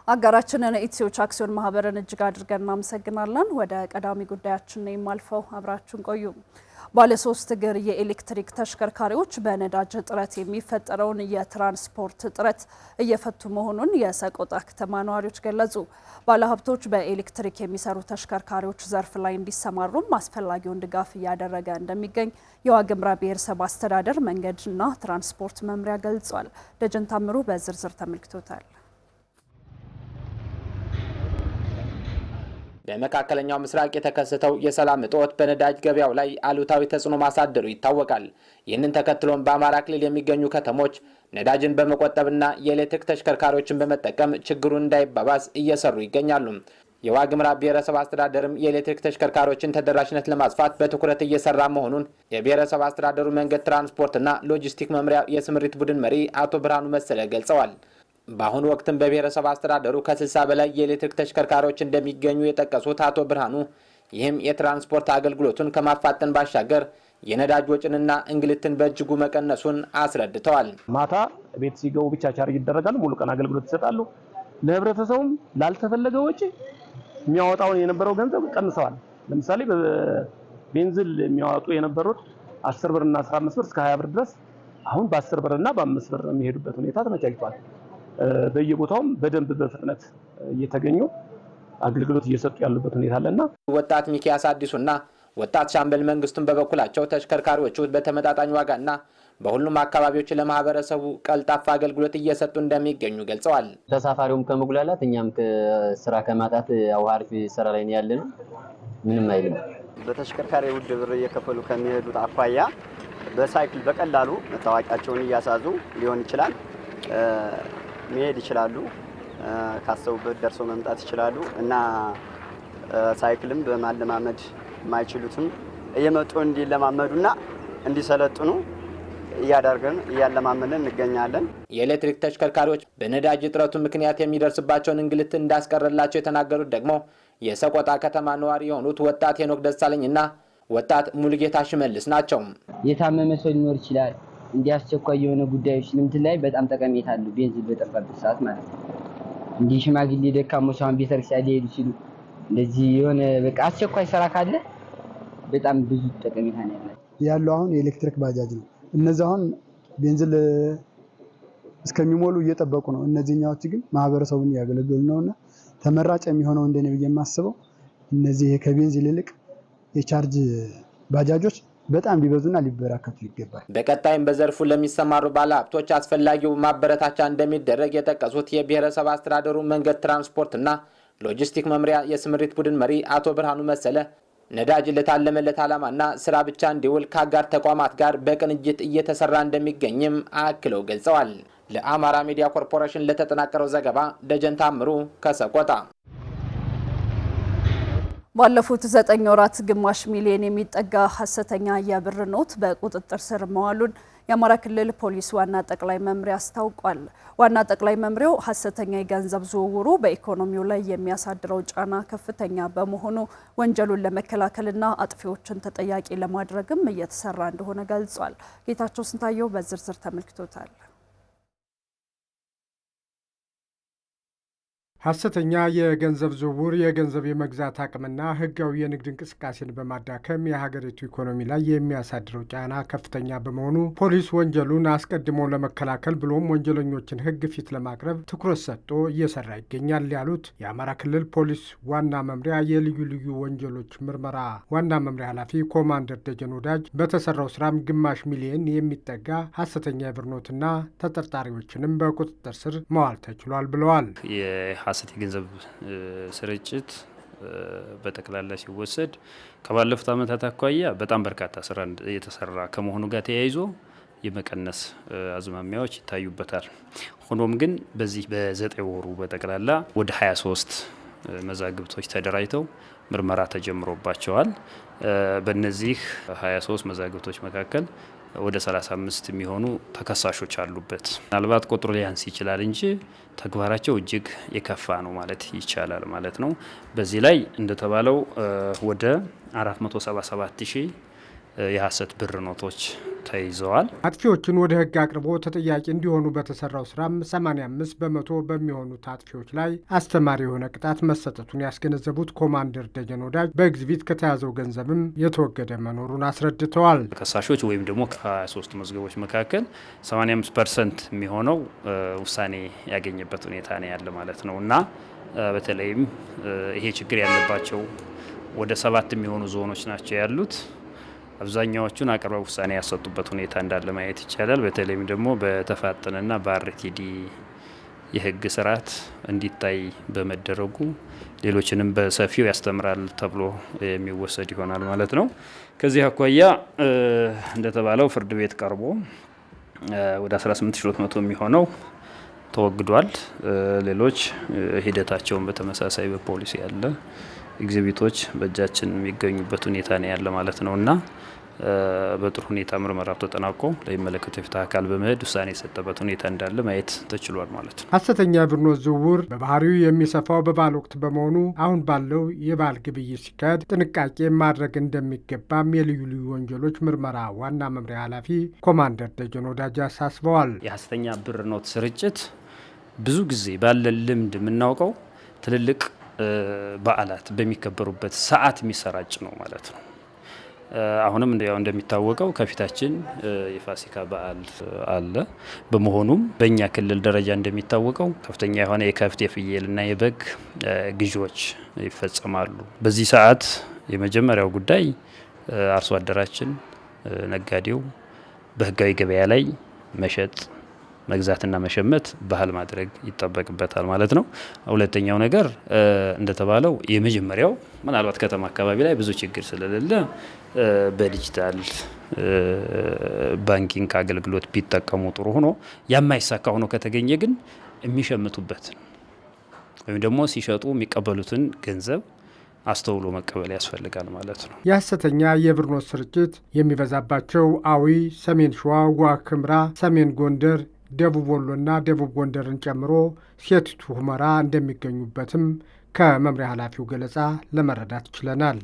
አጋራችንን ኢትዮች አክሲዮን ማህበርን እጅግ አድርገን እናመሰግናለን። ወደ ቀዳሚ ጉዳያችን ነው የማልፈው፣ አብራችሁን ቆዩ። ባለ 3 እግር የኤሌክትሪክ ተሽከርካሪዎች በነዳጅ እጥረት የሚፈጠረውን የትራንስፖርት እጥረት እየፈቱ መሆኑን የሰቆጣ ከተማ ነዋሪዎች ገለጹ። ባለሀብቶች በኤሌክትሪክ የሚሰሩ ተሽከርካሪዎች ዘርፍ ላይ እንዲሰማሩም አስፈላጊውን ድጋፍ እያደረገ እንደሚገኝ የዋግምራ ብሔረሰብ አስተዳደር መንገድና ትራንስፖርት መምሪያ ገልጿል። ደጀን ታምሩ በዝርዝር ተመልክቶታል። በመካከለኛው ምስራቅ የተከሰተው የሰላም እጦት በነዳጅ ገበያው ላይ አሉታዊ ተጽዕኖ ማሳደሩ ይታወቃል። ይህንን ተከትሎም በአማራ ክልል የሚገኙ ከተሞች ነዳጅን በመቆጠብና የኤሌክትሪክ ተሽከርካሪዎችን በመጠቀም ችግሩን እንዳይባባስ እየሰሩ ይገኛሉ። የዋግምራ ብሔረሰብ አስተዳደርም የኤሌክትሪክ ተሽከርካሪዎችን ተደራሽነት ለማስፋት በትኩረት እየሰራ መሆኑን የብሔረሰብ አስተዳደሩ መንገድ ትራንስፖርትና ሎጂስቲክ መምሪያ የስምሪት ቡድን መሪ አቶ ብርሃኑ መሰለ ገልጸዋል። በአሁኑ ወቅትም በብሔረሰብ አስተዳደሩ ከ60 በላይ የኤሌክትሪክ ተሽከርካሪዎች እንደሚገኙ የጠቀሱት አቶ ብርሃኑ ይህም የትራንስፖርት አገልግሎቱን ከማፋጠን ባሻገር የነዳጅ ወጪንና እንግልትን በእጅጉ መቀነሱን አስረድተዋል። ማታ ቤት ሲገቡ ብቻ ቻርጅ ይደረጋሉ፣ ሙሉ ቀን አገልግሎት ይሰጣሉ። ለህብረተሰቡም ላልተፈለገ ወጪ የሚያወጣውን የነበረው ገንዘብ ቀንሰዋል። ለምሳሌ በቤንዚል የሚያወጡ የነበሩት 10 ብርና 15 ብር እስከ 20 ብር ድረስ አሁን በ10 ብርና በ5 ብር የሚሄዱበት ሁኔታ ተመቻችቷል። በየቦታውም በደንብ በፍጥነት እየተገኙ አገልግሎት እየሰጡ ያሉበት ሁኔታ አለና ወጣት ሚኪያስ አዲሱና ወጣት ሻምበል መንግስቱን በበኩላቸው ተሽከርካሪዎቹ በተመጣጣኝ ዋጋና በሁሉም አካባቢዎች ለማህበረሰቡ ቀልጣፋ አገልግሎት እየሰጡ እንደሚገኙ ገልጸዋል። ተሳፋሪውም ከመጉላላት እኛም ከስራ ከማጣት አዋርፍ ስራ ላይ ነው ያለነው። ምንም አይልም። በተሽከርካሪ ውድ ብር እየከፈሉ ከሚሄዱት አኳያ በሳይክል በቀላሉ መታወቂያቸውን እያሳዙ ሊሆን ይችላል መሄድ ይችላሉ። ካሰቡበት ደርሶ መምጣት ይችላሉ እና ሳይክልም በማለማመድ ማይችሉትም እየመጡ እንዲለማመዱና እንዲሰለጥኑ እያለማመድን እንገኛለን። የኤሌክትሪክ ተሽከርካሪዎች በነዳጅ እጥረቱ ምክንያት የሚደርስባቸውን እንግልት እንዳስቀረላቸው የተናገሩት ደግሞ የሰቆጣ ከተማ ነዋሪ የሆኑት ወጣት ሄኖክ ደሳለኝና ወጣት ሙሉጌታ ሽመልስ ናቸው። የታመመ ሰው ሊኖር ይችላል። እንዲያስቸኳይ የሆነ ጉዳዮች ልምት ላይ በጣም ጠቀሜታ አለው። ቤንዚን በጠፋበት ሰዓት ማለት ነው። እንዲህ ሽማግሌ ደካሞች አሁን ቤተክርስቲያን ሊሄዱ ሲሉ እንደዚህ የሆነ በቃ አስቸኳይ ስራ ካለ በጣም ብዙ ጠቀሜታ ነው ያለው። አሁን የኤሌክትሪክ ባጃጅ ነው። እነዚህ አሁን ቤንዚን እስከሚሞሉ እየጠበቁ ነው። እነዚህኛዎች ግን ማህበረሰቡን ያገለግሉ ነውና ተመራጭ የሚሆነው እንደኔ በየማስበው እነዚህ ከቤንዚን ይልቅ የቻርጅ ባጃጆች በጣም ሊበዙና ሊበራከቱ ይገባል። በቀጣይም በዘርፉ ለሚሰማሩ ባለሀብቶች አስፈላጊው ማበረታቻ እንደሚደረግ የጠቀሱት የብሔረሰብ አስተዳደሩ መንገድ ትራንስፖርትና ሎጂስቲክ መምሪያ የስምሪት ቡድን መሪ አቶ ብርሃኑ መሰለ ነዳጅ ለታለመለት ዓላማና ስራ ብቻ እንዲውል ከአጋር ተቋማት ጋር በቅንጅት እየተሰራ እንደሚገኝም አክለው ገልጸዋል። ለአማራ ሚዲያ ኮርፖሬሽን ለተጠናቀረው ዘገባ ደጀን ታምሩ ከሰቆጣ። ባለፉት 9 ወራት ግማሽ ሚሊዮን የሚጠጋ ሐሰተኛ የብር ኖት በቁጥጥር ስር መዋሉን የአማራ ክልል ፖሊስ ዋና ጠቅላይ መምሪያ አስታውቋል። ዋና ጠቅላይ መምሪያው ሐሰተኛ የገንዘብ ዝውውሩ በኢኮኖሚው ላይ የሚያሳድረው ጫና ከፍተኛ በመሆኑ ወንጀሉን ለመከላከልና አጥፊዎችን ተጠያቂ ለማድረግም እየተሰራ እንደሆነ ገልጿል። ጌታቸው ስንታየው በዝርዝር ተመልክቶታል። ሐሰተኛ የገንዘብ ዝውውር የገንዘብ የመግዛት አቅምና ሕጋዊ የንግድ እንቅስቃሴን በማዳከም የሀገሪቱ ኢኮኖሚ ላይ የሚያሳድረው ጫና ከፍተኛ በመሆኑ ፖሊስ ወንጀሉን አስቀድሞ ለመከላከል ብሎም ወንጀለኞችን ሕግ ፊት ለማቅረብ ትኩረት ሰጥቶ እየሰራ ይገኛል ያሉት የአማራ ክልል ፖሊስ ዋና መምሪያ የልዩ ልዩ ወንጀሎች ምርመራ ዋና መምሪያ ኃላፊ ኮማንደር ደጀን ወዳጅ በተሰራው ስራም ግማሽ ሚሊዮን የሚጠጋ ሐሰተኛ የብር ኖትና ተጠርጣሪዎችንም በቁጥጥር ስር መዋል ተችሏል ብለዋል። ሐሰት የገንዘብ ስርጭት በጠቅላላ ሲወሰድ ከባለፉት ዓመታት አኳያ በጣም በርካታ ስራ የተሰራ ከመሆኑ ጋር ተያይዞ የመቀነስ አዝማሚያዎች ይታዩበታል። ሆኖም ግን በዚህ በ9 ወሩ በጠቅላላ ወደ 23 መዛግብቶች ተደራጅተው ምርመራ ተጀምሮባቸዋል። በእነዚህ 23 መዛግብቶች መካከል ወደ 35 የሚሆኑ ተከሳሾች አሉበት። ምናልባት ቁጥሩ ሊያንስ ይችላል እንጂ ተግባራቸው እጅግ የከፋ ነው ማለት ይቻላል ማለት ነው። በዚህ ላይ እንደተባለው ወደ 477 የሐሰት ብር ኖቶች ተይዘዋል። አጥፊዎችን ወደ ሕግ አቅርቦ ተጠያቂ እንዲሆኑ በተሰራው ስራም 85 በመቶ በሚሆኑት አጥፊዎች ላይ አስተማሪ የሆነ ቅጣት መሰጠቱን ያስገነዘቡት ኮማንደር ደጀን ወዳጅ በኤግዚቢት ከተያዘው ገንዘብም የተወገደ መኖሩን አስረድተዋል። ከሳሾች ወይም ደግሞ ከ23 መዝገቦች መካከል 85% የሚሆነው ውሳኔ ያገኘበት ሁኔታ ነው ያለ ማለት ነው እና በተለይም ይሄ ችግር ያለባቸው ወደ 7 የሚሆኑ ዞኖች ናቸው ያሉት። አብዛኛዎቹን አቅርበው ውሳኔ ያሰጡበት ሁኔታ እንዳለ ማየት ይቻላል። በተለይም ደግሞ በተፋጠነና በአርቲዲ የህግ ስርዓት እንዲታይ በመደረጉ ሌሎችንም በሰፊው ያስተምራል ተብሎ የሚወሰድ ይሆናል ማለት ነው። ከዚህ አኳያ እንደተባለው ፍርድ ቤት ቀርቦ ወደ 18300 የሚሆነው ተወግዷል። ሌሎች ሂደታቸውን በተመሳሳይ በፖሊስ ያለ ኤግዚቢቶች በእጃችን የሚገኙበት ሁኔታ ነው ያለ ማለት ነውና በጥሩ ሁኔታ ምርመራው ተጠናቆ ለሚመለከተው የፍትህ አካል በመሄድ ውሳኔ የሰጠበት ሁኔታ እንዳለ ማየት ተችሏል ማለት ነው። ሐሰተኛ ብር ኖት ዝውውር በባህሪው የሚሰፋው በበዓል ወቅት በመሆኑ አሁን ባለው የበዓል ግብይት ሲካሄድ ጥንቃቄ ማድረግ እንደሚገባም የልዩ ልዩ ወንጀሎች ምርመራ ዋና መምሪያ ኃላፊ ኮማንደር ደጀን ወዳጅ አሳስበዋል። የሐሰተኛ ብር ኖት ስርጭት ብዙ ጊዜ ባለን ልምድ የምናውቀው ትልልቅ በዓላት በሚከበሩበት ሰዓት የሚሰራጭ ነው ማለት ነው። አሁንም እንደሚታወቀው ከፊታችን የፋሲካ በዓል አለ። በመሆኑም በእኛ ክልል ደረጃ እንደሚታወቀው ከፍተኛ የሆነ የከብት የፍየልና የበግ ግዢዎች ይፈጸማሉ። በዚህ ሰዓት የመጀመሪያው ጉዳይ አርሶ አደራችን ነጋዴው በህጋዊ ገበያ ላይ መሸጥ መግዛትና መሸመት ባህል ማድረግ ይጠበቅበታል ማለት ነው። ሁለተኛው ነገር እንደተባለው የመጀመሪያው ምናልባት ከተማ አካባቢ ላይ ብዙ ችግር ስለሌለ በዲጂታል ባንኪንግ አገልግሎት ቢጠቀሙ ጥሩ ሆኖ የማይሳካ ሆኖ ከተገኘ ግን የሚሸምቱበት ወይም ደግሞ ሲሸጡ የሚቀበሉትን ገንዘብ አስተውሎ መቀበል ያስፈልጋል ማለት ነው። የሐሰተኛ የብር ኖት ስርጭት የሚበዛባቸው አዊ፣ ሰሜን ሸዋ፣ ዋግ ኽምራ፣ ሰሜን ጎንደር፣ ደቡብ ወሎና ደቡብ ጎንደርን ጨምሮ ሰቲት ሁመራ እንደሚገኙበትም ከመምሪያ ኃላፊው ገለጻ ለመረዳት ችለናል።